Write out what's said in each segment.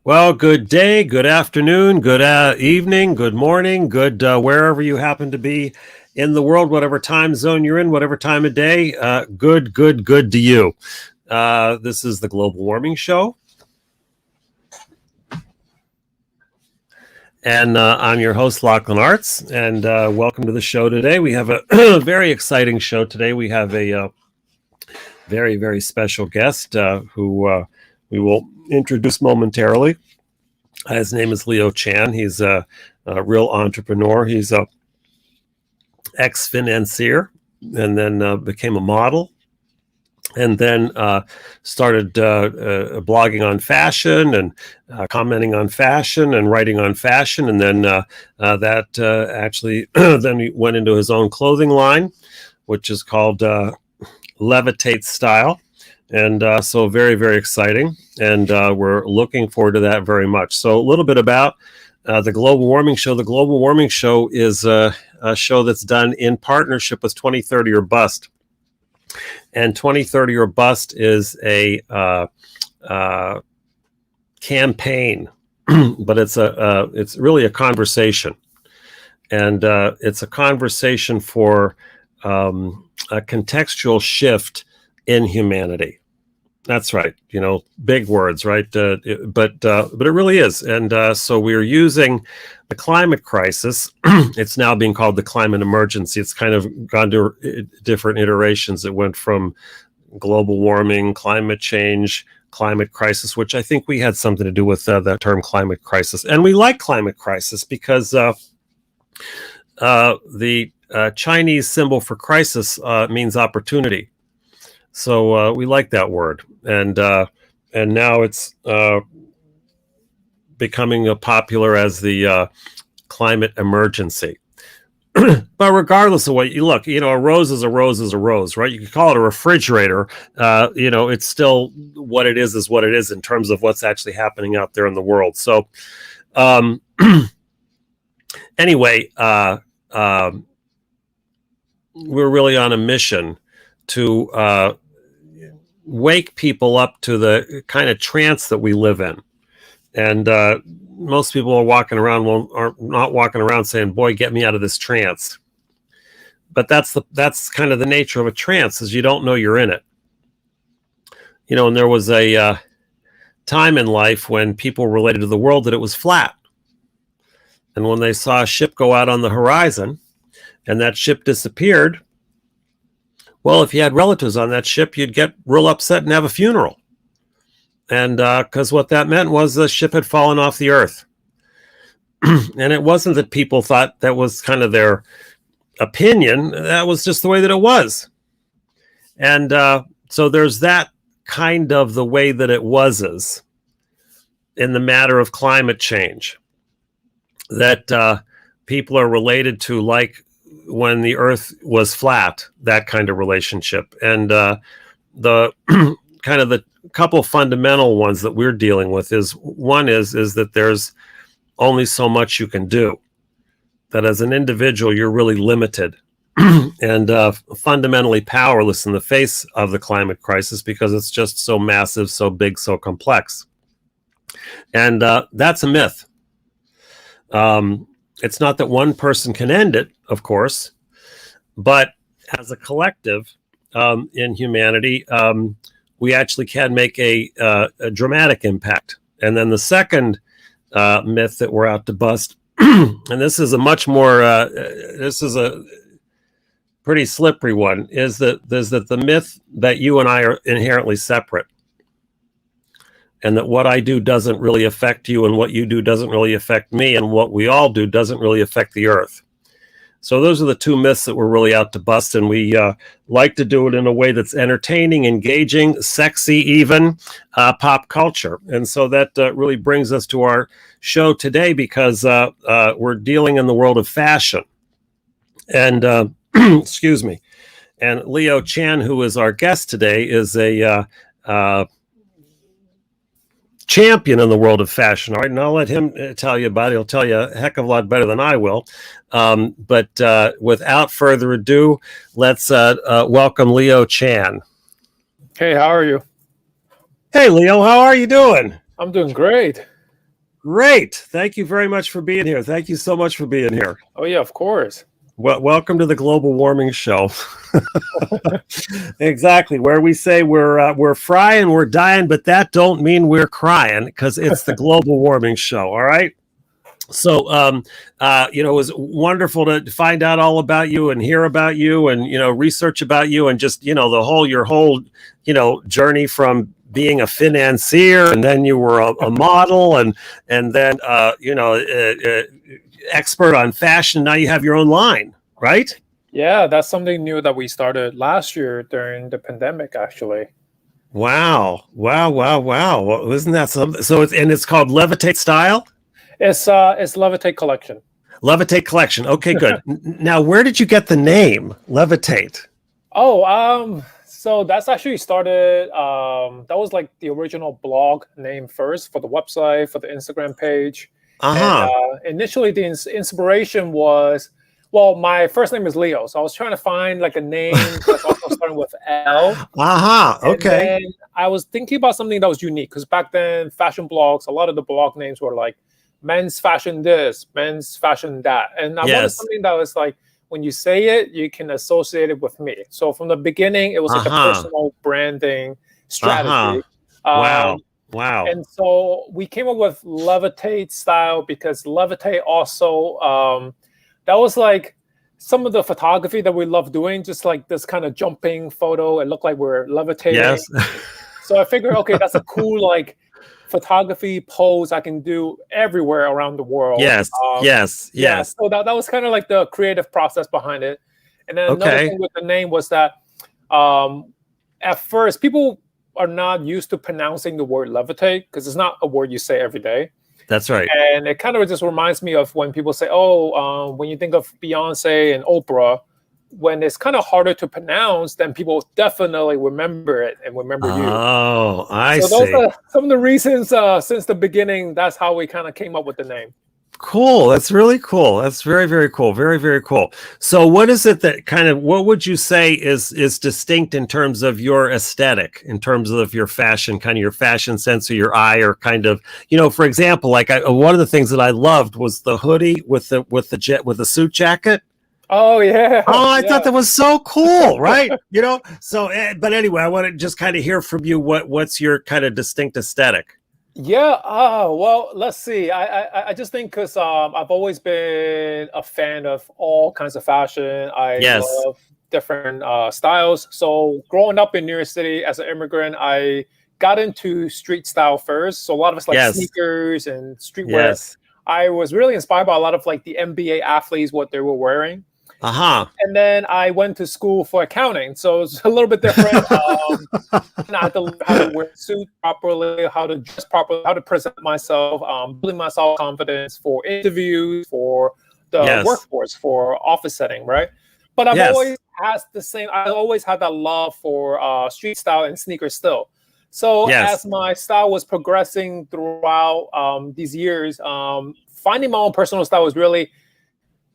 Well, good day, good afternoon, good evening, good morning, good wherever you happen to be in the world, whatever time zone you're in, whatever time of day. Good to you. This is the Global Warming Show. And I'm your host, Laughlin Artz, and welcome to the show today. We have a very exciting show today. We have a very, very special guest who we will introduce momentarily. His name is Leo Chan. He's a real entrepreneur. He's a ex-financier and then became a model and then started blogging on fashion and commenting on fashion and writing on fashion. And then that actually then he went into his own clothing line, which is called Levitate Style. And so very, very exciting. And we're looking forward to that very much. So a little bit about the Global Warming Show. The Global Warming Show is a show that's done in partnership with 2030 or Bust. And 2030 or Bust is a campaign, but it's really a conversation. And it's a conversation for a contextual shift in humanity. That's right. You know, big words, right? But it really is. And so we're using the climate crisis. It's now being called the climate emergency. It's kind of gone to different iterations. It went from global warming, climate change, climate crisis, which I think we had something to do with that term climate crisis. And we like climate crisis because the Chinese symbol for crisis means opportunity. So we like that word, and now it's becoming popular as the climate emergency. But regardless of what you look, you know, a rose is a rose is a rose, right? You could call it a refrigerator. You know, it's still what it is what it is in terms of what's actually happening out there in the world. So anyway, we're really on a mission to wake people up to the kind of trance that we live in. And most people are not walking around saying, boy, get me out of this trance. But that's kind of the nature of a trance, is you don't know you're in it. You know, and there was a time in life when people related to the world that it was flat. And when they saw a ship go out on the horizon and that ship disappeared, well, if you had relatives on that ship, you'd get real upset and have a funeral. And because what that meant was the ship had fallen off the earth. And it wasn't that people thought that was kind of their opinion. That was just the way that it was. And so there's that kind of the way that it was in the matter of climate change, that people are related to, like when the earth was flat, that kind of relationship. And the kind of the couple fundamental ones that we're dealing with is that there's only so much you can do, that as an individual you're really limited and fundamentally powerless in the face of the climate crisis, because it's just so massive, so big, so complex. And that's a myth. It's not that one person can end it, of course, but as a collective in humanity, we actually can make a dramatic impact. And then the second myth that we're out to bust, and this is a much more, this is a pretty slippery one, is that the myth that you and I are inherently separate, and that what I do doesn't really affect you, and what you do doesn't really affect me, and what we all do doesn't really affect the earth. So those are the two myths that we're really out to bust, and we like to do it in a way that's entertaining, engaging, sexy, even pop culture. And so that really brings us to our show today, because we're dealing in the world of fashion. And excuse me. And Leo Chan, who is our guest today, is a champion in the world of fashion. All right, and I'll let him tell you about it. He'll tell you a heck of a lot better than I will. But without further ado, let's welcome Leo Chan. Hey, how are you? Hey, Leo, how are you doing? I'm doing great. Great. Thank you very much for being here. Thank you so much for being here. Oh yeah, of course. Well, welcome to the Global Warming Show. Exactly, where we say we're frying, we're dying, but that don't mean we're crying, because it's the Global Warming Show. All right. So, it was wonderful to find out all about you and hear about you and, research about you and just, your whole, journey from being a financier, and then you were a model, and then, expert on fashion. Now you have your own line, right? Yeah, that's something new that we started last year during the pandemic, actually. Wow. Well, isn't that something? So it's called Levitate Style? It's Levitate Collection. Levitate Collection. Okay, good. Now, where did you get the name Levitate? So that's actually started. That was like the original blog name first for the website, for the Instagram page. Uh-huh. And initially, the inspiration was, well, my first name is Leo, so I was trying to find like a name that's also starting with L. Uh-huh. Okay. And I was thinking about something that was unique, because back then, fashion blogs, a lot of the blog names were like men's fashion this, men's fashion that. And I wanted something that was like, when you say it, you can associate it with me. So from the beginning, it was like a personal branding strategy. Wow. And so we came up with Levitate Style because Levitate also, that was like some of the photography that we love doing, just like this kind of jumping photo. It looked like we're levitating. Yes. So I figured, okay, that's a cool like photography pose I can do everywhere around the world. Yes. Yeah, so that was kind of like the creative process behind it. And then another thing with the name was that at first people are not used to pronouncing the word levitate, because it's not a word you say every day. That's right. And it kind of just reminds me of when people say, when you think of Beyonce and Oprah, when it's kind of harder to pronounce, then people definitely remember it and remember you. Oh, I see. So those are some of the reasons since the beginning. That's how we kind of came up with the name. Cool. That's really cool. That's very, very cool. Very, very cool. So what is it that what would you say is distinct in terms of your aesthetic, in terms of your fashion, kind of your fashion sense, or your eye, or kind of, for example, like one of the things that I loved was the hoodie with the suit jacket. Oh yeah. Oh, I thought that was so cool, right? So, but anyway, I want to just kind of hear from you. What's your kind of distinct aesthetic? Yeah. Well, let's see. I just think because I've always been a fan of all kinds of fashion. I love different styles. So growing up in New York City as an immigrant, I got into street style first. So a lot of it's like sneakers and streetwear. Yes. I was really inspired by a lot of like the NBA athletes, what they were wearing. And then I went to school for accounting, so it's a little bit different. I had to learn how to wear a suit properly, how to dress properly, how to present myself, building my self-confidence for interviews, for the workforce, for office setting, right? But I've always had I always had that love for street style and sneakers still. So as my style was progressing throughout these years, finding my own personal style was really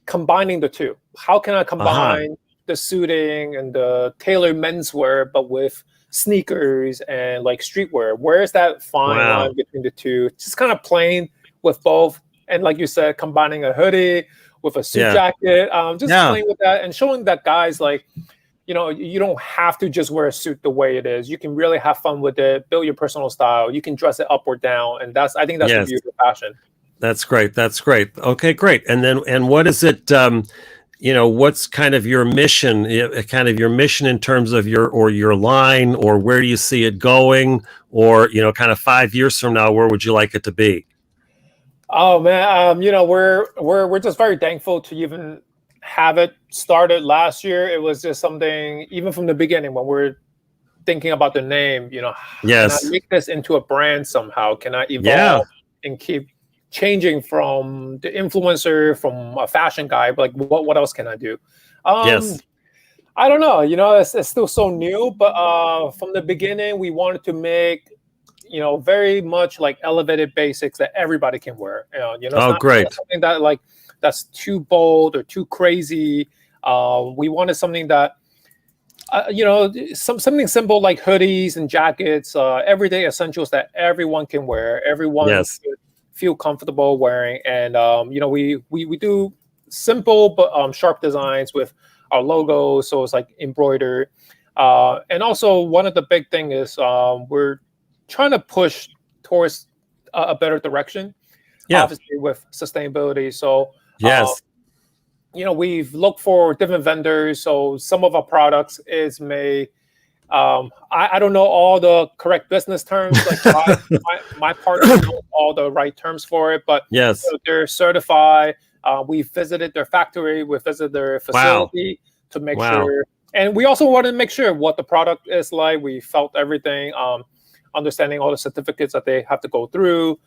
combining the two. How can I combine the suiting and the tailored menswear, but with sneakers and like streetwear? Where is that fine line between the two? Just kind of playing with both. And like you said, combining a hoodie with a suit jacket, playing with that and showing that guys, like, you don't have to just wear a suit the way it is. You can really have fun with it, build your personal style. You can dress it up or down. And I think that's the beauty of fashion. That's great. Okay, great. And what is it, what's kind of your mission, in terms of your line, or where do you see it going, or, kind of 5 years from now, where would you like it to be? Oh man. We're just very thankful to even have it started last year. It was just something, even from the beginning, when we're thinking about the name, can I make this into a brand somehow? Can I evolve and keep changing from the influencer, from a fashion guy, but like what else can I do? I don't know, it's still so new, but from the beginning we wanted to make very much like elevated basics that everybody can wear. Great. Something that like that's too bold or too crazy. We wanted something that something simple like hoodies and jackets, everyday essentials that everyone can wear. Everyone feel comfortable wearing. And we do simple but sharp designs with our logo, so it's like embroidered. And also one of the big thing is we're trying to push towards a better direction, obviously with sustainability. So yes, we've looked for different vendors. So some of our products is made. I don't know all the correct business terms. Like my partner knows all the right terms for it, but yes, they're certified. We visited their factory. We visited their facility to make sure. And we also wanted to make sure what the product is like. We felt everything, understanding all the certificates that they have to go through,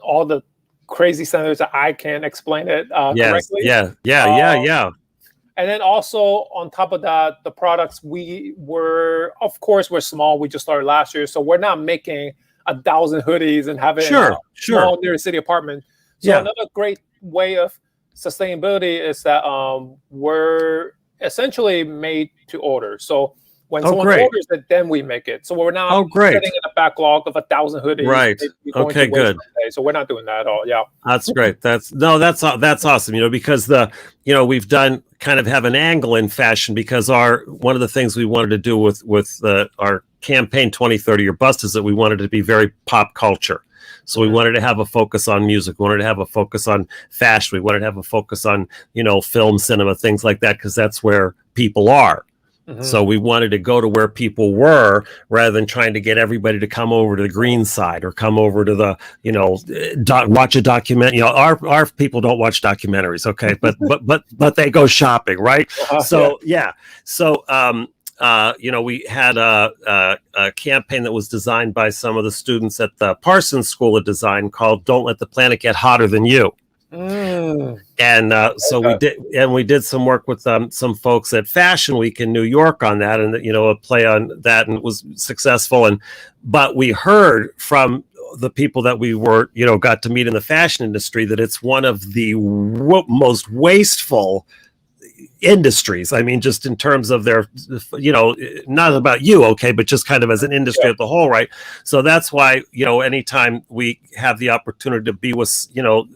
all the crazy standards that I can't explain it correctly. Yeah. And then also on top of that, the products we're small. We just started last year, so we're not making 1,000 hoodies and having a small near city apartment. So another great way of sustainability is that we're essentially made to order. So when someone orders it, then we make it. So we're not sitting in a backlog of 1,000 hoodies. Right. Okay, good. So we're not doing that at all. Yeah. That's great. That's awesome. Because we've done kind of have an angle in fashion, because one of the things we wanted to do with our campaign 2030 Your Bust is that we wanted to be very pop culture. So we wanted to have a focus on music. We wanted to have a focus on fashion. We wanted to have a focus on, film, cinema, things like that, because that's where people are. Mm-hmm. So we wanted to go to where people were, rather than trying to get everybody to come over to the green side or come over to the, watch a document. Our people don't watch documentaries, okay, but they go shopping, right? So we had a campaign that was designed by some of the students at the Parsons School of Design called "Don't Let the Planet Get Hotter Than You." And we did some work with some folks at Fashion Week in New York on that, and a play on that, and it was successful. But we heard from the people that we were got to meet in the fashion industry that it's one of the most wasteful industries. I mean, just in terms of their, not about you, okay, but just kind of as an industry at the whole, right? So that's why, anytime we have the opportunity to be with,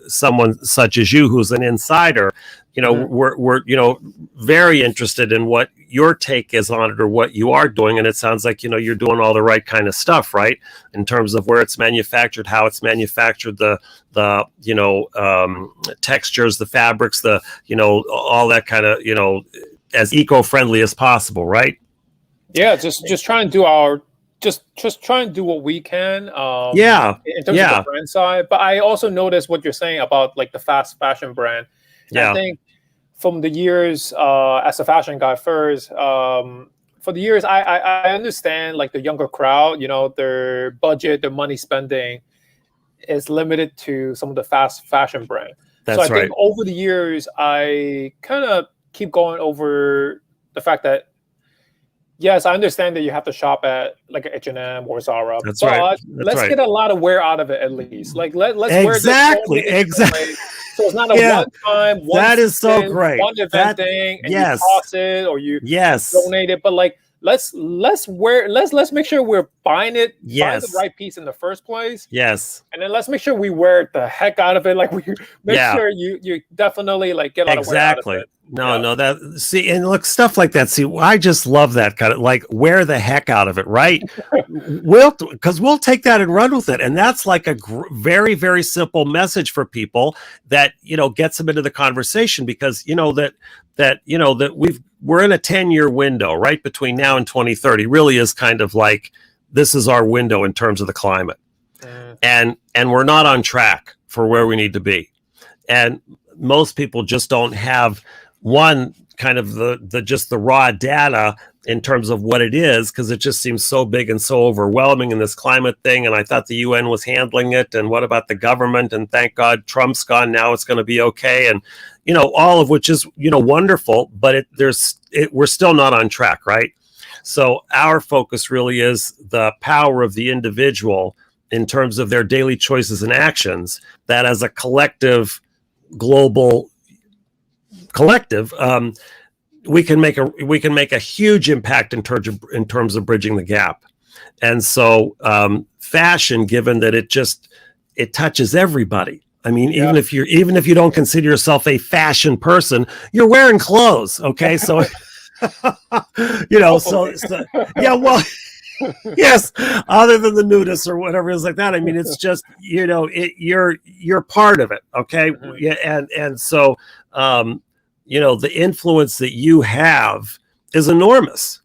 someone such as you, who's an insider, we're very interested in what your take is on it or what you are doing. And it sounds like, you're doing all the right kind of stuff, right? In terms of where it's manufactured, how it's manufactured, the textures, the fabrics, all that kind of, as eco-friendly as possible, right? Yeah. Just try and do just try and do what we can. In terms of the brand side. But I also noticed what you're saying about like the fast fashion brand. I think from the years as a fashion guy first, for the years, I understand like the younger crowd, their budget, their money spending is limited to some of the fast fashion brand. I think over the years, I kind of keep going over the fact that, yes, I understand that you have to shop at like H&M or Zara. Let's get a lot of wear out of it at least. Like let's wear this. Exactly. So it's not a one-time, that is so great. One event thing, and you toss it or you donate it. But like, let's make sure we're buying it, buying the right piece in the first place. Yes. And then let's make sure we wear the heck out of it. Like we make sure you definitely like get a lot of wear out of it. And look, stuff like that. See, I just love that kind of like wear the heck out of it, right? We'll take that and run with it. And that's like a very, very simple message for people that, gets them into the conversation, because, we're in a 10-year window, right? Between now and 2030 really is kind of like, this is our window in terms of the climate. And we're not on track for where we need to be. And most people just don't have one kind of the raw data in terms of what it is, because it just seems so big and so overwhelming in this climate thing. And I thought the UN was handling it. And what about the government? And thank God Trump's gone. Now it's going to be okay. And, all of which is, wonderful, but we're still not on track, right? So our focus really is the power of the individual in terms of their daily choices and actions, that as a global collective, we can make a huge impact in terms of bridging the gap. And so fashion, given that it touches everybody. I mean, even if you don't consider yourself a fashion person, you're wearing clothes. Okay. So, so yeah, well, yes, other than the nudists or whatever it is like that. I mean, it's just, you're part of it. Okay. Yeah. And so, the influence that you have is enormous.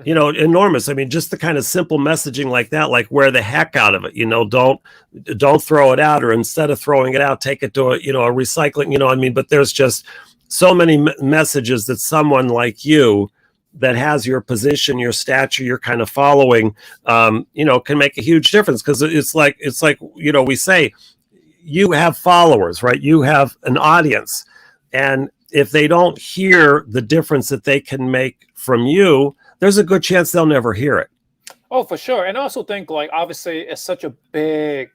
Enormous. I mean, just the kind of simple messaging like that, like wear the heck out of it, don't throw it out, or instead of throwing it out, take it to a recycling, but there's just so many messages that someone like you that has your position, your stature, your kind of following, can make a huge difference. Cause it's like, we say you have followers, right? You have an audience, and if they don't hear the difference that they can make from you, there's a good chance they'll never hear it. Oh, for sure. And I also think, like, obviously it's such a big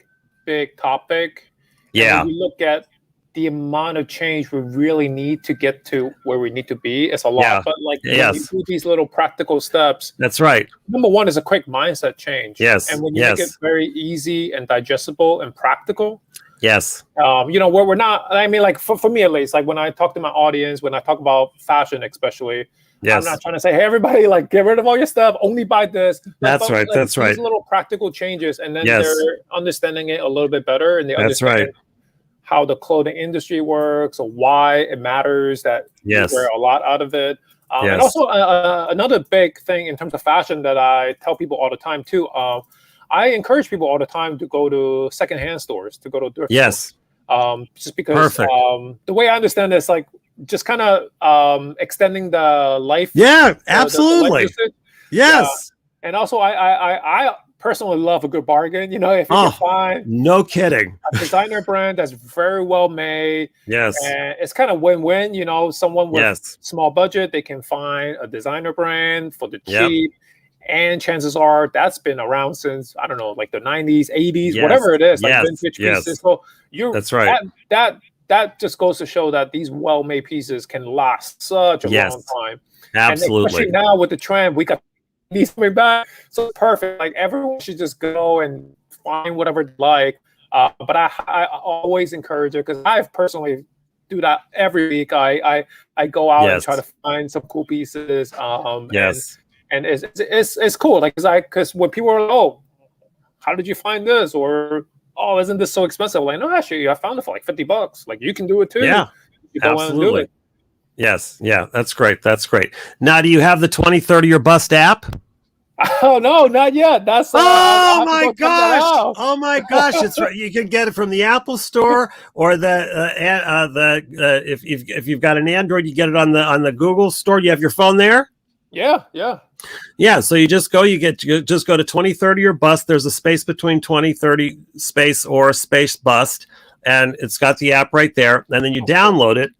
topic. Yeah. And when you look at the amount of change we really need to get to where we need to be, it's a lot. Yeah. But like when you do these little practical steps. That's right. Number one is a quick mindset change. Yes. And when you make it very easy and digestible and practical. Yes. Where we're not, I mean, like for me at least, like when I talk to my audience, when I talk about fashion especially, I'm not trying to say, hey, everybody, like, get rid of all your stuff, only buy this. That's right. Like, that's right. These little practical changes, and then they're understanding it a little bit better, and they understand how the clothing industry works, or why it matters that you wear a lot out of it. And also another big thing in terms of fashion that I tell people all the time too, I encourage people all the time to go to secondhand stores, to go to thrift stores. Just because the way I understand this, like, just kind of extending the life. Yeah, absolutely. Yes. And also I personally love a good bargain. If you can find no kidding a designer brand that's very well made. Yes. And it's kind of win-win, someone with small budget, they can find a designer brand for the cheap. And chances are that's been around since, I don't know, like the 90s, 80s, whatever it is, like vintage pieces. So that's right. That just goes to show that these well-made pieces can last such a long time. Absolutely. And especially now with the trend, we got these coming back. So it's perfect. Like, everyone should just go and find whatever they like. But I always encourage it, because I personally do that every week. I go out and try to find some cool pieces. And it's cool. Like, because when people are like, oh, how did you find this? Or, oh, isn't this so expensive? Like, no, actually, I found it for like $50. Like, you can do it too. Yeah, you go absolutely. And do it. Yes. Yeah, that's great. That's great. Now, do you have the 2030 or Bust app? Oh, no, not yet. That's oh my gosh! Oh my gosh! It's right. You can get it from the Apple Store, or if you've got an Android, you get it on the Google Store. Do you have your phone there? Yeah. So you just go to 2030 or Bust. There's a space between 2030 space or space bust, and it's got the app right there. And then you download it.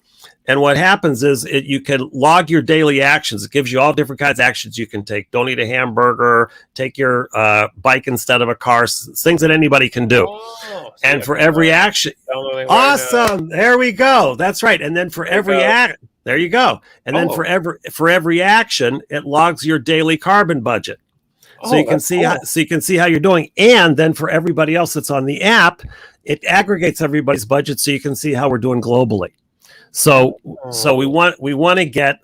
And what happens is you can log your daily actions. It gives you all different kinds of actions you can take. Don't eat a hamburger, take your bike instead of a car, things that anybody can do. And for every action, awesome. There we go. That's right. And then for every act, there you go. And then for every action, it logs your daily carbon budget. So you can see how you're doing. And then for everybody else that's on the app, it aggregates everybody's budget so you can see how we're doing globally. So we want to get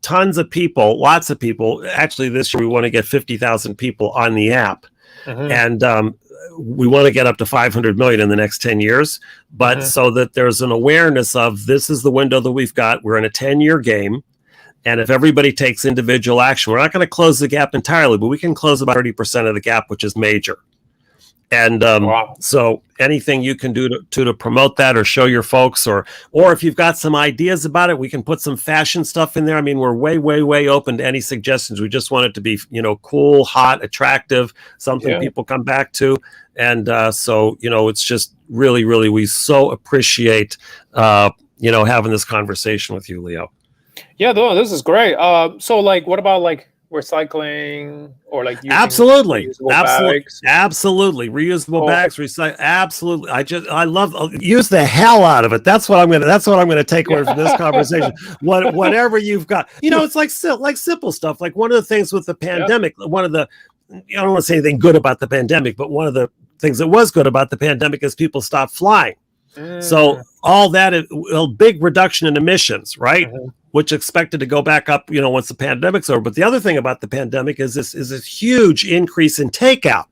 tons of people, lots of people. Actually, this year we want to get 50,000 people on the app, and we want to get up to 500 million in the next 10 years. But so that there's an awareness of, this is the window that we've got. We're in a 10-year game, and if everybody takes individual action, we're not going to close the gap entirely, but we can close about 30% of the gap, which is major. And so anything you can do to promote that, or show your folks, or if you've got some ideas about it, we can put some fashion stuff in there. I mean, we're way open to any suggestions. We just want it to be, cool, hot, attractive, something people come back to. And so, it's just really, we so appreciate, having this conversation with you, Leo. Yeah, no, this is great. So like, what about like recycling, or like absolutely reusable bags, recycle, absolutely. I love, use the hell out of it. That's what I'm gonna take away from this conversation. Whatever you've got, it's like simple stuff. Like, one of the things with the pandemic, one of the, I don't want to say anything good about the pandemic, but one of the things that was good about the pandemic is people stopped flying. So all that, a big reduction in emissions, right? Which expected to go back up, once the pandemic's over. But the other thing about the pandemic is this huge increase in takeout,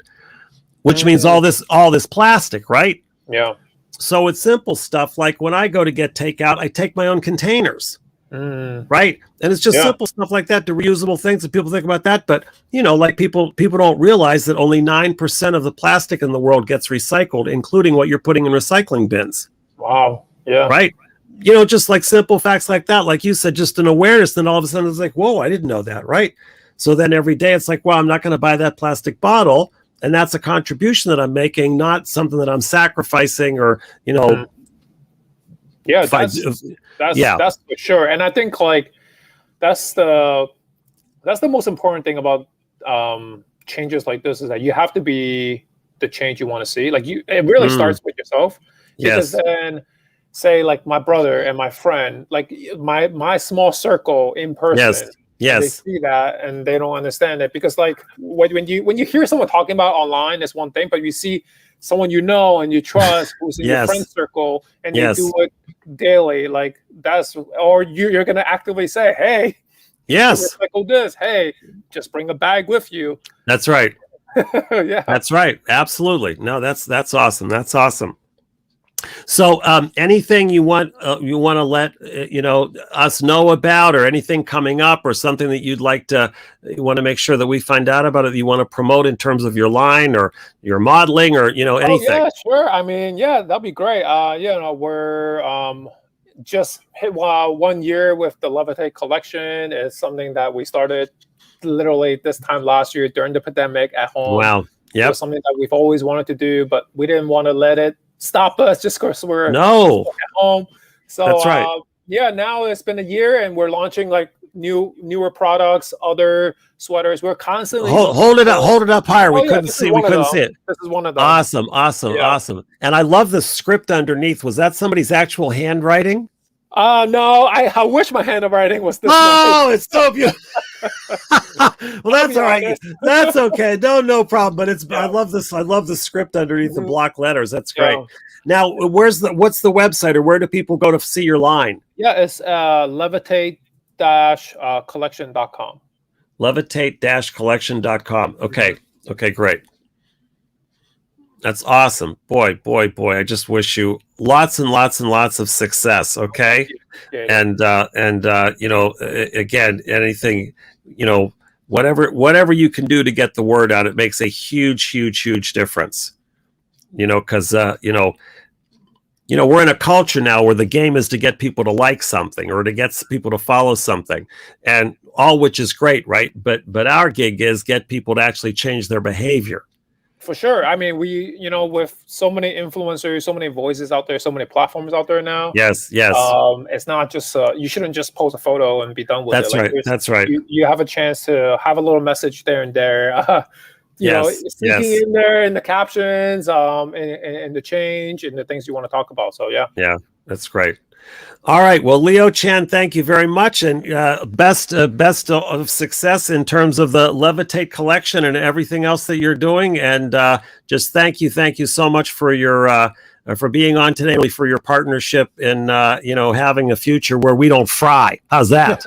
which means all this plastic, right? Yeah. So it's simple stuff like when I go to get takeout, I take my own containers, right? And it's just simple stuff like that, the reusable things that people think about that. But, like people don't realize that only 9% of the plastic in the world gets recycled, including what you're putting in recycling bins. Wow. Yeah. Right. Just like simple facts like that, like you said, just an awareness. Then all of a sudden it's like, whoa, I didn't know that. Right. So then every day it's like, well, I'm not going to buy that plastic bottle. And that's a contribution that I'm making, not something that I'm sacrificing or, Yeah, that's for sure. And I think like that's the most important thing about changes like this is that you have to be the change you want to see. Like it really starts with yourself. Because then say like my brother and my friend, like my small circle in person. They see that and they don't understand it because like when you hear someone talking about online, it's one thing, but you see someone and you trust who's in your friend circle and they do it daily, like or you're gonna actively say, hey, recycle this, hey, just bring a bag with you. That's right. That's right. Absolutely. No, that's awesome. That's awesome. So anything you want to let us know about, or anything coming up, or something that you want to make sure that we find out about, it you want to promote in terms of your line or your modeling or anything? Yeah, sure. I mean, that'd be great. We're just hit 1 year with the Levitate collection. It's something that we started literally this time last year during the pandemic at home. Wow. Yeah. It was something that we've always wanted to do, but we didn't want to let it stop us just because we're at home. So that's right. Now it's been a year and we're launching like newer products, other sweaters. We're constantly hold it up higher. We couldn't see it. This is one of them. Awesome. And I love the script underneath. Was that somebody's actual handwriting? No, I wish my handwriting was this. Oh, it's so beautiful. Well, that's all right. That's okay. No problem. But I love this. I love the script underneath the block letters. That's great. Now, what's the website, or where do people go to see your line? Yeah, it's levitate-collection.com. Levitate-collection.com. Okay, great. That's awesome. Boy. I just wish you lots and lots and lots of success. Okay. And again, anything, whatever you can do to get the word out, it makes a huge difference, because, we're in a culture now where the game is to get people to like something or to get people to follow something, and all, which is great. Right. But our gig is get people to actually change their behavior. For sure. I mean, we, with so many influencers, so many voices out there, so many platforms out there now. Yes. It's not just, you shouldn't just post a photo and be done with it. Like, That's right. You have a chance to have a little message there and there. Speaking in there in the captions, and the change and the things you want to talk about. So, yeah, that's great. All right. Well, Leo Chan, thank you very much, and best of success in terms of the Levitate collection and everything else that you're doing. And just thank you so much for your for being on today, for your partnership in having a future where we don't fry. How's that?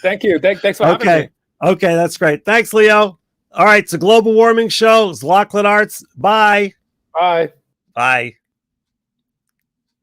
Thank you. Thanks for having me. Okay, that's great. Thanks, Leo. All right, it's a global warming show. It's Laughlin Artz. Bye. Bye. Bye.